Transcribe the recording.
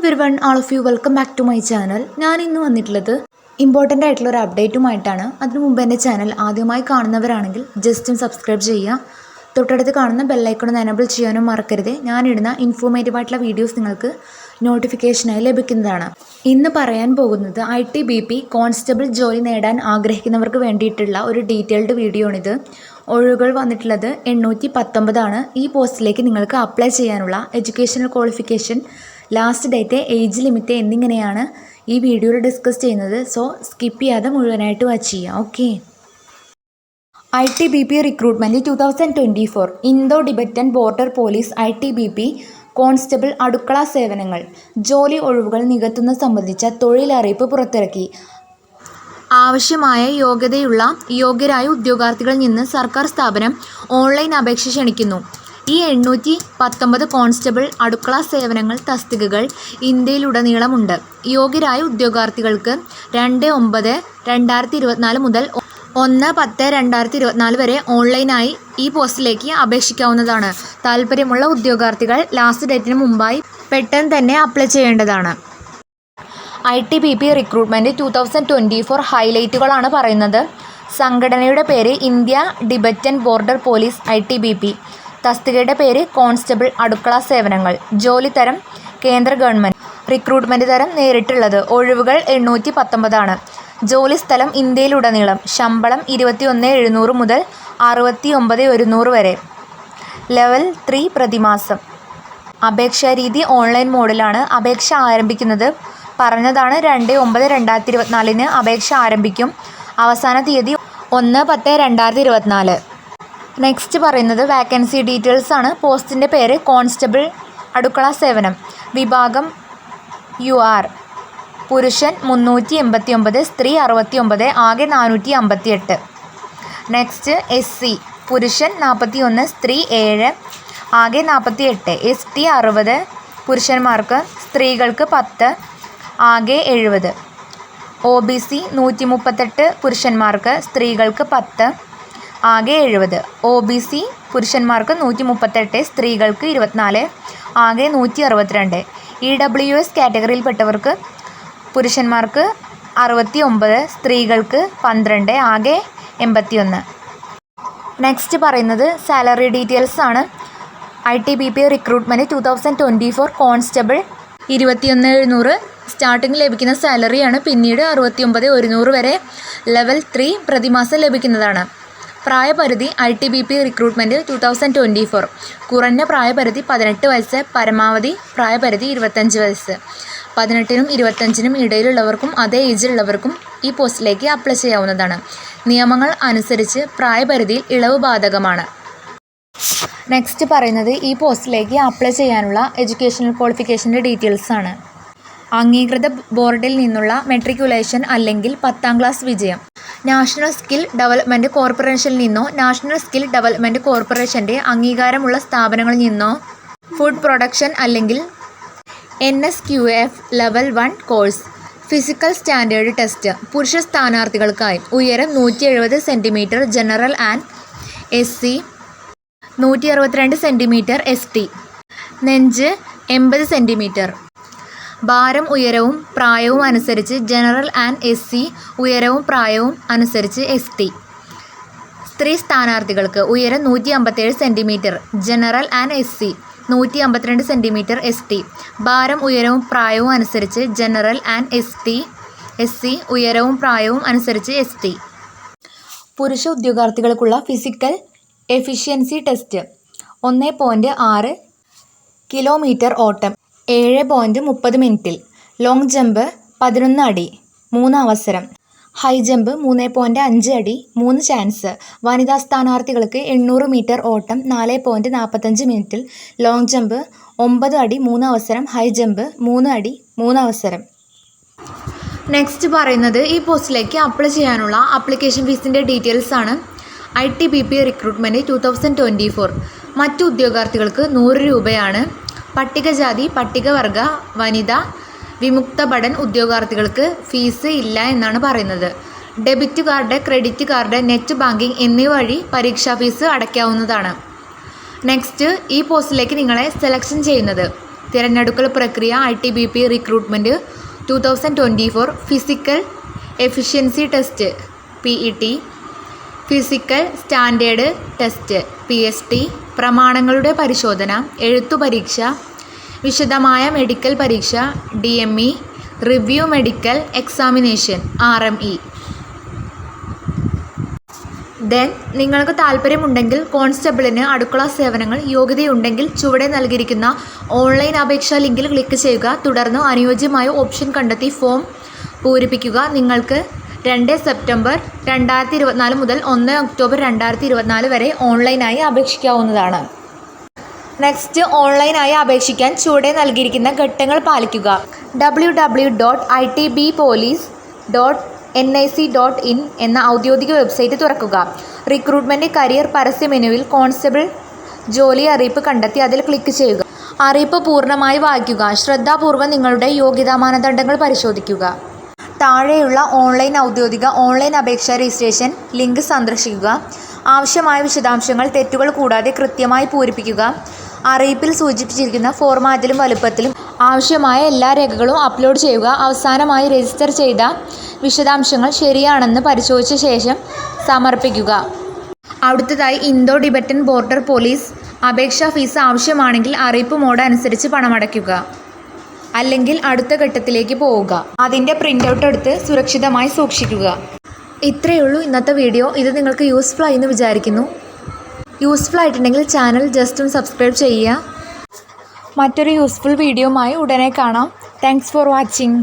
Everyone, all of you welcome back to my channel. ഞാൻ ഇന്ന് വന്നിട്ടുള്ളത് ഇമ്പോർട്ടൻ്റ് ആയിട്ടുള്ള ഒരു അപ്ഡേറ്റുമായിട്ടാണ്. അതിനു മുമ്പ് എൻ്റെ ചാനൽ ആദ്യമായി കാണുന്നവരാണെങ്കിൽ ജസ്റ്റ് സബ്സ്ക്രൈബ് ചെയ്യുക. തൊട്ടടുത്ത് കാണുന്ന ബെല്ലൈക്കൺ എനേബിൾ ചെയ്യാനും മറക്കരുത്. ഞാനിടുന്ന ഇൻഫോർമേറ്റീവ് ആയിട്ടുള്ള വീഡിയോസ് നിങ്ങൾക്ക് നോട്ടിഫിക്കേഷനായി ലഭിക്കുന്നതാണ്. ഇന്ന് പറയാൻ പോകുന്നത് ITBP കോൺസ്റ്റബിൾ ജോലി നേടാൻ ആഗ്രഹിക്കുന്നവർക്ക് വേണ്ടിയിട്ടുള്ള ഒരു ഡീറ്റെയിൽഡ് വീഡിയോ ആണിത്. ഒഴിവുകൾ വന്നിട്ടുള്ളത് 819 ഈ പോസ്റ്റിലേക്ക് നിങ്ങൾക്ക് അപ്ലൈ ചെയ്യാനുള്ള educational qualification, last date, age limit എന്നിങ്ങനെയാണ് ഈ വീഡിയോയിൽ ഡിസ്കസ് ചെയ്യുന്നത്. സോ സ്കിപ്പ് ചെയ്യാതെ മുഴുവനായിട്ട് വാച്ച് ചെയ്യുക. Okay. ITBP recruitment 2024 Indo Tibetan border police ITBP constable അടുക്കള സേവനങ്ങൾ ജോലി ഒഴിവുകൾ നികത്തുന്ന സംബന്ധിച്ച തൊഴിലറിയിപ്പ് പുറത്തിറക്കി. ആവശ്യമായ യോഗ്യരായ ഉദ്യോഗാർത്ഥികളിൽ നിന്ന് സർക്കാർ സ്ഥാപനം ഓൺലൈൻ അപേക്ഷ ക്ഷണിക്കുന്നു. ഈ 819 കോൺസ്റ്റബിൾ അടുക്കള സേവനങ്ങൾ തസ്തികകൾ ഇന്ത്യയിലുടനീളമുണ്ട്. യോഗ്യരായ ഉദ്യോഗാർത്ഥികൾക്ക് 2/9/2024 മുതൽ 1/10/2024 വരെ ഓൺലൈനായി ഈ പോസ്റ്റിലേക്ക് അപേക്ഷിക്കാവുന്നതാണ്. താൽപ്പര്യമുള്ള ഉദ്യോഗാർത്ഥികൾ ലാസ്റ്റ് ഡേറ്റിന് മുമ്പായി പെട്ടെന്ന് തന്നെ അപ്ലൈ ചെയ്യേണ്ടതാണ്. ITBP റിക്രൂട്ട്മെൻറ്റ് 2024 ഹൈലൈറ്റുകളാണ് പറയുന്നത്. സംഘടനയുടെ പേര് India Tibetan border police ITBP. തസ്തികയുടെ പേര് കോൺസ്റ്റബിൾ അടുക്കള സേവനങ്ങൾ. ജോലി തരം കേന്ദ്ര ഗവൺമെൻറ്. റിക്രൂട്ട്മെൻറ്റ് തരം നേരിട്ടുള്ളത്. ഒഴിവുകൾ 819. ജോലി സ്ഥലം ഇന്ത്യയിലുടനീളം. ശമ്പളം 21,700 മുതൽ 69,100 വരെ. ലെവൽ 3 പ്രതിമാസം. അപേക്ഷാ രീതി ഓൺലൈൻ മോഡിലാണ്. അപേക്ഷ ആരംഭിക്കുന്നത് പറഞ്ഞതാണ് 2/9/2024 അപേക്ഷ ആരംഭിക്കും. അവസാന തീയതി 1/10/2024. നെക്സ്റ്റ് പറയുന്നത് വാക്കൻസി ഡീറ്റെയിൽസ് ആണ്. പോസ്റ്റിൻ്റെ പേര് കോൺസ്റ്റബിൾ അടുക്കള സേവനം. വിഭാഗം UR. പുരുഷൻ 389, സ്ത്രീ 69, ആകെ 458. Next SC. പുരുഷൻ 41, സ്ത്രീ 7, ആകെ 48. ST 60 പുരുഷന്മാർക്ക്, സ്ത്രീകൾക്ക് 10, ആകെ 70. OBC 138 പുരുഷന്മാർക്ക്, സ്ത്രീകൾക്ക് 10, ആകെ 70. OBC പുരുഷന്മാർക്ക് 138, സ്ത്രീകൾക്ക് 24, ആകെ 162. EWS കാറ്റഗറിയിൽപ്പെട്ടവർക്ക് പുരുഷന്മാർക്ക് 69, സ്ത്രീകൾക്ക് 12, ആകെ 81. നെക്സ്റ്റ് പറയുന്നത് സാലറി ഡീറ്റെയിൽസ് ആണ്. ITBP റിക്രൂട്ട്മെൻറ്റ് 2024 കോൺസ്റ്റബിൾ 21,700 സ്റ്റാർട്ടിങ് ലഭിക്കുന്ന സാലറിയാണ്. പിന്നീട് 69,100 വരെ ലെവൽ 3 പ്രതിമാസം ലഭിക്കുന്നതാണ്. പ്രായപരിധി ITBP റിക്രൂട്ട്മെൻറ്റ് 2024 കുറഞ്ഞ പ്രായപരിധി 18 വയസ്സ്, പരമാവധി പ്രായപരിധി 25 വയസ്സ്. 18നും 25നും ഇടയിലുള്ളവർക്കും അതേ ഏജിലുള്ളവർക്കും ഈ പോസ്റ്റിലേക്ക് അപ്ലൈ ചെയ്യാവുന്നതാണ്. നിയമങ്ങൾ അനുസരിച്ച് പ്രായപരിധിയിൽ ഇളവ് ബാധകമാണ്. നെക്സ്റ്റ് പറയുന്നത് ഈ പോസ്റ്റിലേക്ക് അപ്ലൈ ചെയ്യാനുള്ള എഡ്യൂക്കേഷണൽ ക്വാളിഫിക്കേഷൻ്റെ ഡീറ്റെയിൽസ് ആണ്. അംഗീകൃത ബോർഡിൽ നിന്നുള്ള മെട്രിക്കുലേഷൻ അല്ലെങ്കിൽ 10ാം ക്ലാസ് വിജയം. നാഷണൽ സ്കിൽ ഡെവലപ്മെൻറ്റ് കോർപ്പറേഷനിൽ നിന്നോ നാഷണൽ സ്കിൽ ഡെവലപ്മെൻറ്റ് കോർപ്പറേഷൻ്റെ അംഗീകാരമുള്ള സ്ഥാപനങ്ങളിൽ നിന്നോ ഫുഡ് പ്രൊഡക്ഷൻ അല്ലെങ്കിൽ NSQF level 1 course. Physical standard test. പുരുഷ സ്ഥാനാർത്ഥികൾക്കായി ഉയരം 170 centimetre general and SC, 162 centimetre ST. നെഞ്ച് 80 സെൻറ്റിമീറ്റർ. ഭാരം ഉയരവും പ്രായവും അനുസരിച്ച് ജനറൽ ആൻഡ് SC, ഉയരവും പ്രായവും അനുസരിച്ച് ST. സ്ത്രീ സ്ഥാനാർത്ഥികൾക്ക് ഉയരം 157 centimetre general and SC, 152 centimetre ST. ഭാരം ഉയരവും പ്രായവും അനുസരിച്ച് ജനറൽ ആൻഡ് SC, ഉയരവും പ്രായവും അനുസരിച്ച് ST. പുരുഷ ഉദ്യോഗാർത്ഥികൾക്കുള്ള ഫിസിക്കൽ എഫിഷ്യൻസി ടെസ്റ്റ്. 1.6 കിലോമീറ്റർ ഓട്ടം 7.30 മിനിറ്റിൽ. ലോങ് ജമ്പ് 11 അടി 3 അവസരം. ഹൈ ജമ്പ് 3.5 അടി 3 ചാൻസ്. വനിതാ സ്ഥാനാർത്ഥികൾക്ക് 800 മീറ്റർ ഓട്ടം 4.45 മിനിറ്റിൽ. ലോങ് ജമ്പ് 9 അടി 3 അവസരം. ഹൈ ജമ്പ് 3 അടി 3 അവസരം. നെക്സ്റ്റ് പറയുന്നത് ഈ പോസ്റ്റിലേക്ക് അപ്ലൈ ചെയ്യാനുള്ള ആപ്ലിക്കേഷൻ ഫീസിൻ്റെ ഡീറ്റെയിൽസ് ആണ്. ITBP റിക്രൂട്ട്മെൻറ്റ് 2024 മറ്റു ഉദ്യോഗാർത്ഥികൾക്ക് 100 രൂപയാണ്. പട്ടികജാതി, പട്ടികവർഗ, വനിത, വിമുക്ത ഭടൻ ഉദ്യോഗാർത്ഥികൾക്ക് ഫീസ് ഇല്ല എന്നാണ് പറയുന്നത്. Debit card, credit card, net banking എന്നിവ വഴി പരീക്ഷാ ഫീസ് അടയ്ക്കാവുന്നതാണ്. നെക്സ്റ്റ് ഈ പോസ്റ്റിലേക്ക് നിങ്ങളെ സെലക്ഷൻ ചെയ്യുന്നത്. തിരഞ്ഞെടുക്കൽ പ്രക്രിയ ITBP recruitment 2024 physical efficiency test PET, physical standard test PST, പ്രമാണങ്ങളുടെ പരിശോധന, എഴുത്തു പരീക്ഷ, വിശദമായ മെഡിക്കൽ പരീക്ഷ DME, review medical examination RME. Then നിങ്ങൾക്ക് താല്പര്യമുണ്ടെങ്കിൽ കോൺസ്റ്റബിളിന് അടുക്കള സേവനങ്ങൾ യോഗ്യതയുണ്ടെങ്കിൽ ചുവടെ നൽകിയിരിക്കുന്ന ഓൺലൈൻ അപേക്ഷാ ലിങ്കിൽ ക്ലിക്ക് ചെയ്യുക. തുടർന്ന് അനുയോജ്യമായ ഓപ്ഷൻ കണ്ടെത്തി ഫോം പൂരിപ്പിക്കുക. നിങ്ങൾക്ക് 2 സെപ്റ്റംബർ 2024 മുതൽ 1 ഒക്ടോബർ 2024 വരെ ഓൺലൈനായി അപേക്ഷിക്കാവുന്നതാണ്. നെക്സ്റ്റ്, ഓൺലൈനായി അപേക്ഷിക്കാൻ ചുവടെ നൽകിയിരിക്കുന്ന ഘട്ടങ്ങൾ പാലിക്കുക. www.itbpolice.nic.in എന്ന ഔദ്യോഗിക വെബ്സൈറ്റ് തുറക്കുക. റിക്രൂട്ട്മെൻറ്റ് കരിയർ പരസ്യ മെനുവിൽ കോൺസ്റ്റബിൾ ജോലി അറിയിപ്പ് കണ്ടെത്തി അതിൽ ക്ലിക്ക് ചെയ്യുക. അറിയിപ്പ് പൂർണ്ണമായി വായിക്കുക. ശ്രദ്ധാപൂർവ്വം നിങ്ങളുടെ യോഗ്യതാ മാനദണ്ഡങ്ങൾ പരിശോധിക്കുക. താഴെയുള്ള ഔദ്യോഗിക ഓൺലൈൻ അപേക്ഷാ രജിസ്ട്രേഷൻ ലിങ്ക് സന്ദർശിക്കുക. ആവശ്യമായ വിശദാംശങ്ങൾ തെറ്റുകൾ കൂടാതെ കൃത്യമായി പൂരിപ്പിക്കുക. അറിയിപ്പിൽ സൂചിപ്പിച്ചിരിക്കുന്ന ഫോർമാറ്റിലും വലുപ്പത്തിലും ആവശ്യമായ എല്ലാ രേഖകളും അപ്ലോഡ് ചെയ്യുക. അവസാനമായി രജിസ്റ്റർ ചെയ്ത വിശദാംശങ്ങൾ ശരിയാണെന്ന് പരിശോധിച്ച ശേഷം സമർപ്പിക്കുക. അടുത്തതായി ഇന്തോ ടിബറ്റൻ ബോർഡർ പോലീസ് അപേക്ഷാ ഫീസ് ആവശ്യമാണെങ്കിൽ അറിയിപ്പ് മോഡ് അനുസരിച്ച് പണമടയ്ക്കുക. അല്ലെങ്കിൽ അടുത്ത ഘട്ടത്തിലേക്ക് പോവുക. അതിൻ്റെ പ്രിൻ്റ് എടുത്ത് സുരക്ഷിതമായി സൂക്ഷിക്കുക. ഇത്രയേ ഉള്ളൂ ഇന്നത്തെ വീഡിയോ. ഇത് നിങ്ങൾക്ക് യൂസ്ഫുൾ ആയി എന്ന് വിചാരിക്കുന്നു. യൂസ്ഫുൾ ആയിട്ടുണ്ടെങ്കിൽ ചാനൽ ജസ്റ്റ് ഒന്ന് സബ്സ്ക്രൈബ് ചെയ്യുക. മറ്റൊരു യൂസ്ഫുൾ വീഡിയോയുമായി ഉടനെ കാണാം. Thanks for watching.